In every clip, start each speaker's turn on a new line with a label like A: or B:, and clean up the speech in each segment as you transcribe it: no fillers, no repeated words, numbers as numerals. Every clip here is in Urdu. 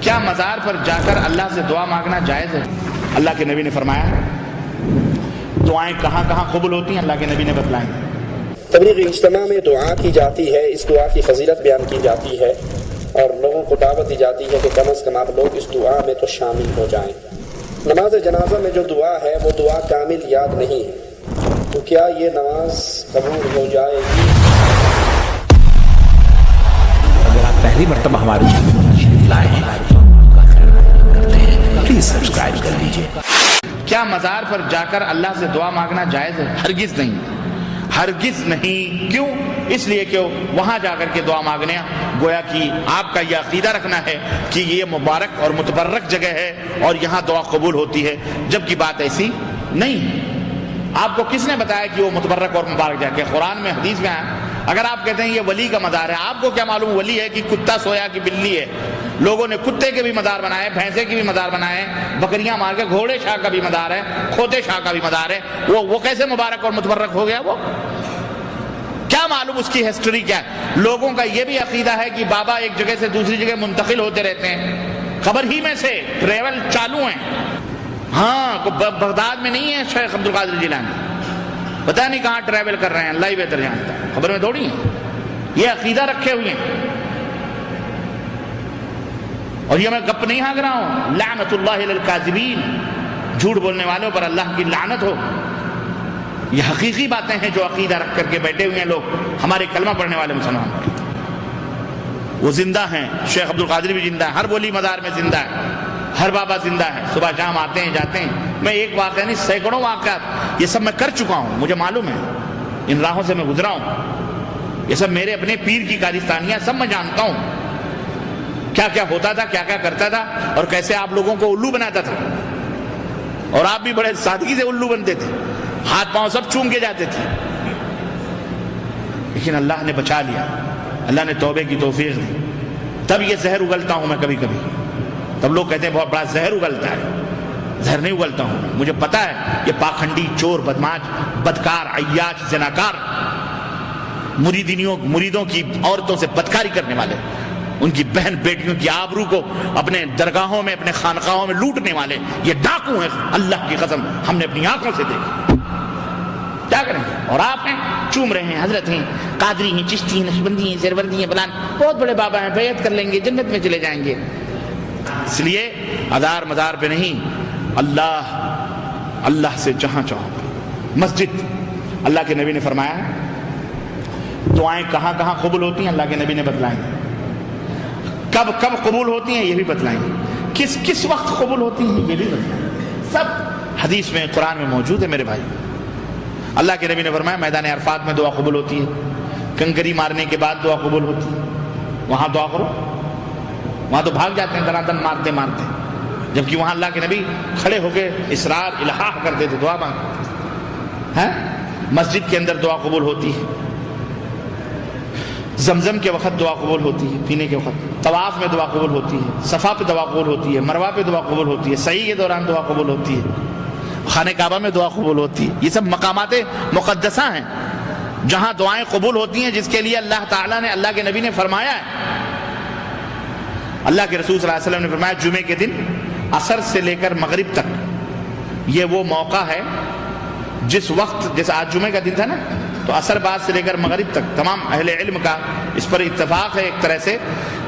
A: کیا مزار پر جا کر اللہ سے دعا مانگنا جائز ہے؟ اللہ کے نبی نے فرمایا دعائیں کہاں کہاں قبول ہوتی ہیں، اللہ کے نبی نے بتلائیں۔
B: تبلیغ اجتماع میں دعا کی جاتی ہے، اس دعا کی فضیلت بیان کی جاتی ہے اور لوگوں کو دعوت دی جاتی ہے کہ کم از کم آپ لوگ اس دعا میں تو شامل ہو جائیں۔ نماز جنازہ میں جو دعا ہے وہ دعا کامل یاد نہیں ہے، تو کیا یہ نماز قبول ہو جائے گی؟
C: اگر آپ پہلی مرتبہ ہمارے چینل پر تشریف لائے ہیں کرتے ہیں پلیز سبسکرائب کر لیجئے۔
A: کیا مزار پر جا کر اللہ سے دعا مانگنا جائز ہے؟ ہرگز نہیں، ہرگز نہیں۔ کیوں؟ اس لیے کہ وہاں جا کر کے دعا مانگنے گویا کہ آپ کا یہ عقیدہ رکھنا ہے کہ یہ مبارک اور متبرک جگہ ہے اور یہاں دعا قبول ہوتی ہے، جبکہ بات ایسی نہیں۔ آپ کو کس نے بتایا کہ وہ متبرک اور مبارک جگہ ہے؟ قرآن میں حدیث میں آیا۔ اگر آپ کہتے ہیں یہ ولی کا مزار ہے، آپ کو کیا معلوم ولی ہے کہ کتا سویا کہ بلی ہے؟ لوگوں نے کتے کے بھی مزار بنائے، بھینسے کے بھی مزار بنائے، بکریاں مار کے، گھوڑے شاہ کا بھی مزار ہے، کھوتے شاہ کا بھی مزار ہے۔ وہ کیسے مبارک اور متبرک ہو گیا؟ وہ کیا معلوم اس کی ہسٹری کیا ہے؟ لوگوں کا یہ بھی عقیدہ ہے کہ بابا ایک جگہ سے دوسری جگہ منتقل ہوتے رہتے ہیں، خبر ہی میں سے ٹریول چالو ہیں۔ ہاں، بغداد میں نہیں ہے شیخ عبد القادر جیلانی، پتہ نہیں کہاں ٹریول کر رہے ہیں، اللہ ہی بہتر جانتا ہے، خبر میں تھوڑی ہے۔ یہ عقیدہ رکھے ہوئے ہیں، اور یہ میں گپ نہیں ہانک رہا ہوں۔ لعنت اللہ علی الکاذبین، جھوٹ بولنے والوں پر اللہ کی لعنت ہو۔ یہ حقیقی باتیں ہیں جو عقیدہ رکھ کر کے بیٹھے ہوئے ہیں لوگ، ہمارے کلمہ پڑھنے والے مسلمان ہیں۔ وہ زندہ ہیں، شیخ عبد القادر بھی زندہ ہے، ہر ولی مزار میں زندہ ہے، ہر بابا زندہ ہے، صبح شام آتے ہیں جاتے ہیں۔ میں ایک واقعہ نہیں، سینکڑوں واقعات یہ سب میں کر چکا ہوں، مجھے معلوم ہے، ان راہوں سے میں گزرا ہوں۔ یہ سب میرے اپنے پیر کی کارستانیاں، سب میں جانتا ہوں کیا کیا ہوتا تھا، کیا کیا کرتا تھا، اور کیسے آپ لوگوں کو الو بناتا تھا، اور آپ بھی بڑے سادگی سے الو بنتے تھے، ہاتھ پاؤں سب چوم کے جاتے تھے، لیکن اللہ نے بچا لیا، اللہ نے توبے کی توفیق دی۔ تب یہ زہر اگلتا ہوں میں کبھی کبھی، تب لوگ کہتے ہیں بہت بڑا زہر اگلتا ہے، زہر نہیں اگلتا ہوں، مجھے پتا ہے یہ پاکھنڈی، چور، بدماش، بدکار، عیاش، زناکار، مریدوں کی عورتوں سے بدکاری کرنے والے، ان کی بہن بیٹیوں کی آبرو کو اپنے درگاہوں میں، اپنے خانقاہوں میں لوٹنے والے، یہ ڈاکو ہیں، اللہ کی قسم ہم نے اپنی آنکھوں سے دیکھا۔ کیا کریں گے؟ اور آپ ہیں چوم رہے ہیں، حضرت ہیں، قادری ہیں، چشتی ہیں، نقشبندی ہیں، سہروردی ہیں، فلان بہت بڑے بابا ہیں، بیعت کر لیں گے، جنت میں چلے جائیں گے۔ اس لیے ادار مزار پہ نہیں، اللہ سے جہاں چاہو۔ مسجد، اللہ کے نبی نے فرمایا دعائیں کہاں کہاں قبول ہوتی ہیں، اللہ کے نبی نے بتلائیں، کب کب قبول ہوتی ہیں یہ بھی بتلائیں، کس وقت قبول ہوتی ہیں یہ بھی بتلائیں، سب حدیث میں، قرآن میں موجود ہے میرے بھائی۔ اللہ کے نبی نے فرمایا میدان عرفات میں دعا قبول ہوتی ہے، کنکری مارنے کے بعد دعا قبول ہوتی ہے، وہاں دعا کرو، وہاں تو بھاگ جاتے ہیں دنادن مارتے مارتے، جبکہ وہاں اللہ کے نبی کھڑے ہو کے اصرار الحاح کرتے تھے، دعا مانگتے ہیں۔ مسجد کے اندر دعا قبول ہوتی ہے، زمزم کے وقت دعا قبول ہوتی ہے، پینے کے وقت، طواف میں دعا قبول ہوتی ہے، صفا پہ دعا قبول ہوتی ہے، مروہ پہ دعا قبول ہوتی ہے، سعی کے دوران دعا قبول ہوتی ہے، خانہ کعبہ میں دعا قبول ہوتی ہے۔ یہ سب مقامات مقدسہ ہیں جہاں دعائیں قبول ہوتی ہیں، جس کے لیے اللہ تعالیٰ نے، اللہ کے نبی نے فرمایا ہے۔ اللہ کے رسول صلی اللہ علیہ وسلم نے فرمایا جمعے کے دن عصر سے لے کر مغرب تک یہ وہ موقع ہے جس وقت، جیسے آج جمعے کا دن تھا نا، تو عصر بعد سے لے کر مغرب تک تمام اہل علم کا اس پر اتفاق ہے ایک طرح سے،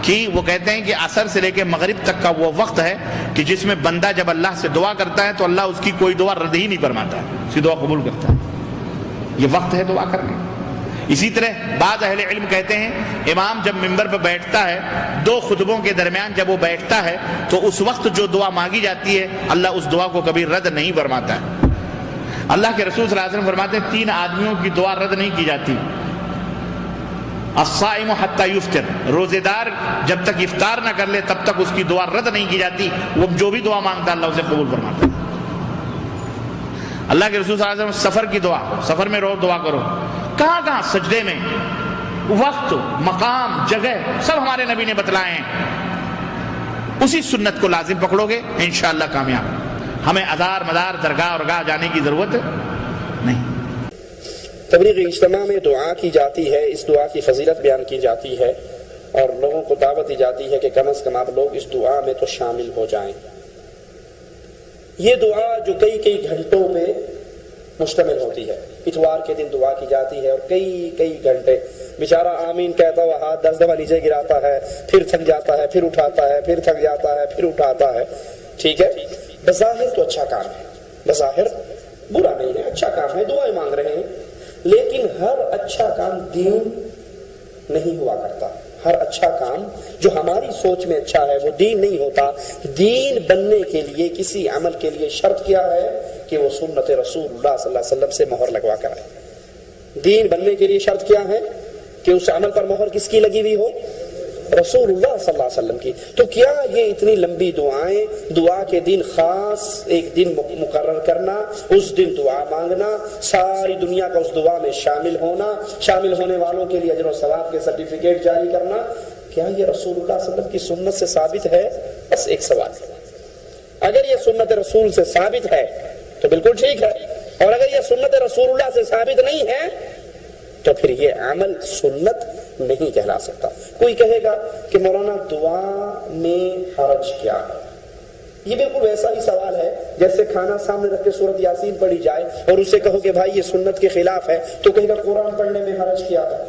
A: کہ وہ کہتے ہیں کہ عصر سے لے کے مغرب تک کا وہ وقت ہے کہ جس میں بندہ جب اللہ سے دعا کرتا ہے تو اللہ اس کی کوئی دعا رد ہی نہیں فرماتا ہے، اس کی دعا قبول کرتا ہے۔ یہ وقت ہے دعا کرنے۔ اسی طرح بعض اہل علم کہتے ہیں امام جب منبر پہ بیٹھتا ہے، دو خطبوں کے درمیان جب وہ بیٹھتا ہے تو اس وقت جو دعا مانگی جاتی ہے اللہ اس دعا کو کبھی رد نہیں فرماتا ہے۔ اللہ کے رسول صلی اللہ علیہ وسلم فرماتے ہیں 3 آدمیوں کی دعا رد نہیں کی جاتی، الصائم حتی یفطر، روزے دار جب تک افطار نہ کر لے تب تک اس کی دعا رد نہیں کی جاتی، وہ جو بھی دعا مانگتا ہے اللہ اسے قبول فرماتا ہے۔ اللہ کے رسول صلی اللہ علیہ وسلم سفر کی دعا، سفر میں رو دعا کرو، کہاں کہاں سجدے میں، وقت، مقام، جگہ سب ہمارے نبی نے بتلائے ہیں۔ اسی سنت کو لازم پکڑو گے انشاءاللہ کامیاب۔ ہمیں ادار مدار درگاہ اور گاہ جانے کی ضرورت نہیں۔
B: تبلیغ اجتماع میں دعا کی جاتی ہے، اس دعا کی فضیلت بیان کی جاتی ہے اور لوگوں کو دعوت دی جاتی ہے کہ کم از کم آپ لوگ اس دعا میں تو شامل ہو جائیں۔ یہ دعا جو کئی کئی گھنٹوں پہ مشتمل ہوتی ہے، اتوار کے دن دعا کی جاتی ہے اور کئی کئی گھنٹے بیچارہ آمین کہتا ہوا ہاتھ 10 دفعہ نیچے گراتا ہے، پھر تھک جاتا ہے، پھر اٹھاتا ہے، پھر تھک جاتا ہے، پھر اٹھاتا ہے۔ ٹھیک ہے، بظاہر تو اچھا کام ہے، بظاہر برا نہیں ہے، اچھا کام ہے، دعائیں مانگ رہے ہیں، لیکن ہر اچھا کام دین نہیں ہوا کرتا۔ ہر اچھا کام جو ہماری سوچ میں اچھا ہے وہ دین نہیں ہوتا۔ دین بننے کے لیے کسی عمل کے لیے شرط کیا ہے کہ وہ سنت رسول اللہ صلی اللہ علیہ وسلم سے مہر لگوا کر آئے۔ دین بننے کے لیے شرط کیا ہے کہ اس عمل پر مہر کس کی لگی ہوئی ہو؟ رسول اللہ صلی اللہ علیہ وسلم کی۔ تو کیا یہ اتنی لمبی دعائیں، دعا کے دن خاص ایک دن مقرر کرنا، اس دن دعا مانگنا، ساری دنیا کا اس دعا میں شامل ہونا، شامل ہونے والوں کے لیے اجر و ثواب کے سرٹیفکیٹ جاری کرنا، کیا یہ رسول اللہ صلی اللہ علیہ وسلم کی سنت سے ثابت ہے؟ بس ایک سوال ہے۔ اگر یہ سنت رسول سے ثابت ہے تو بالکل ٹھیک ہے، اور اگر یہ سنت رسول اللہ سے ثابت نہیں ہے تو پھر یہ عمل سنت نہیں کہلا سکتا۔ کوئی کہے گا کہ مولانا دعا میں حرج کیا ہے؟ یہ بالکل ویسا ہی سوال ہے جیسے کھانا سامنے رکھ کے سورۃ یاسین پڑھی جائے اور اسے کہو کہ بھائی یہ سنت کے خلاف ہے، تو کہے گا قرآن پڑھنے میں حرج کیا ہے؟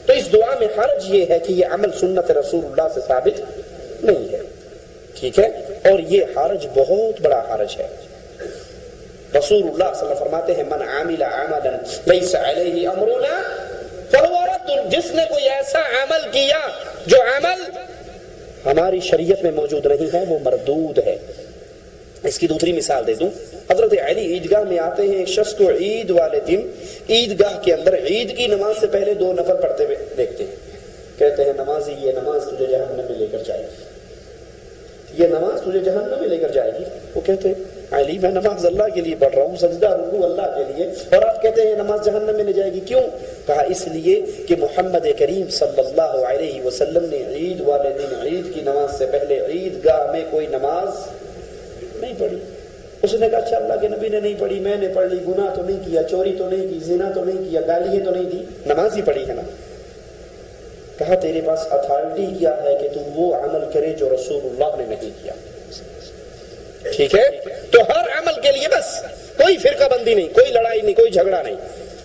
B: تو اس دعا میں حرج یہ ہے کہ یہ عمل سنت رسول اللہ سے ثابت نہیں ہے۔ ٹھیک ہے، اور یہ حرج بہت بڑا حرج ہے۔ رسول اللہ صلی اللہ علیہ وسلم فرماتے ہیں من عامل عملا لیس علیہ امرنا فہو رد، جس نے کوئی ایسا عمل کیا جو عمل ہماری شریعت میں موجود نہیں ہے وہ مردود ہے۔ اس کی دوسری مثال دے دوں، حضرت علی عیدگاہ میں آتے ہیں، ایک شخص کو عید والے دن عیدگاہ کے اندر عید کی نماز سے پہلے 2 نفل پڑھتے ہوئے دیکھتے ہیں، کہتے ہیں نمازی یہ نماز تجھے جہنم میں لے کر جائے گی، یہ نماز تجھے جہنم میں لے کر جائے گی۔ وہ کہتے ہیں علی میں نماز اللہ کے لیے پڑھ رہا ہوں، سجدہ رکوع اللہ کے لیے، اور آپ کہتے ہیں نماز جہنم میں لے جائے گی، کیوں؟ کہا اس لیے کہ محمد کریم صلی اللہ علیہ وسلم نے عید والے دن عید کی نماز سے پہلے عیدگاہ میں کوئی نماز نہیں پڑھی۔ اس نے کہا اچھا اللہ کے نبی نے نہیں پڑھی، میں نے پڑھ لی، گناہ تو نہیں کیا، چوری تو نہیں کی، زنا تو نہیں کیا، گالیاں تو نہیں دی، نماز ہی پڑھی ہے نا۔ کہا تیرے پاس اتھارٹی کیا ہے کہ تو وہ عمل کرے جو رسول اللہ نے نہیں کیا؟ ٹھیک ہے، تو ہر عمل کے لیے بس کوئی فرقہ بندی نہیں، کوئی لڑائی نہیں، کوئی جھگڑا نہیں،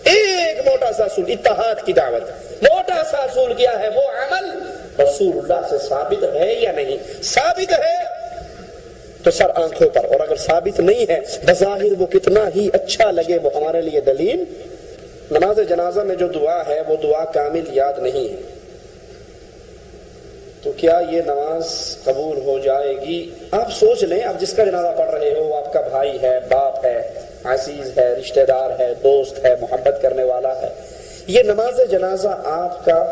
B: ایک موٹا سا اصول، اتحاد کی دعوت۔ موٹا سا اصول کیا ہے؟ وہ عمل رسول اللہ سے ثابت ہے یا نہیں؟ ثابت ہے تو سر آنکھوں پر، اور اگر ثابت نہیں ہے بظاہر وہ کتنا ہی اچھا لگے وہ ہمارے لیے دلیل۔ نماز جنازہ میں جو دعا ہے وہ دعا کامل یاد نہیں ہے، تو کیا یہ نماز قبول ہو جائے گی؟ آپ سوچ لیں، آپ جس کا جنازہ پڑھ رہے ہو، آپ کا بھائی ہے، باپ ہے، عزیز ہے، رشتہ دار ہے، دوست ہے، محبت کرنے والا ہے، یہ نماز جنازہ آپ کا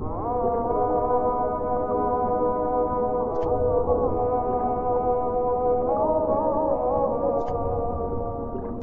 B: Oh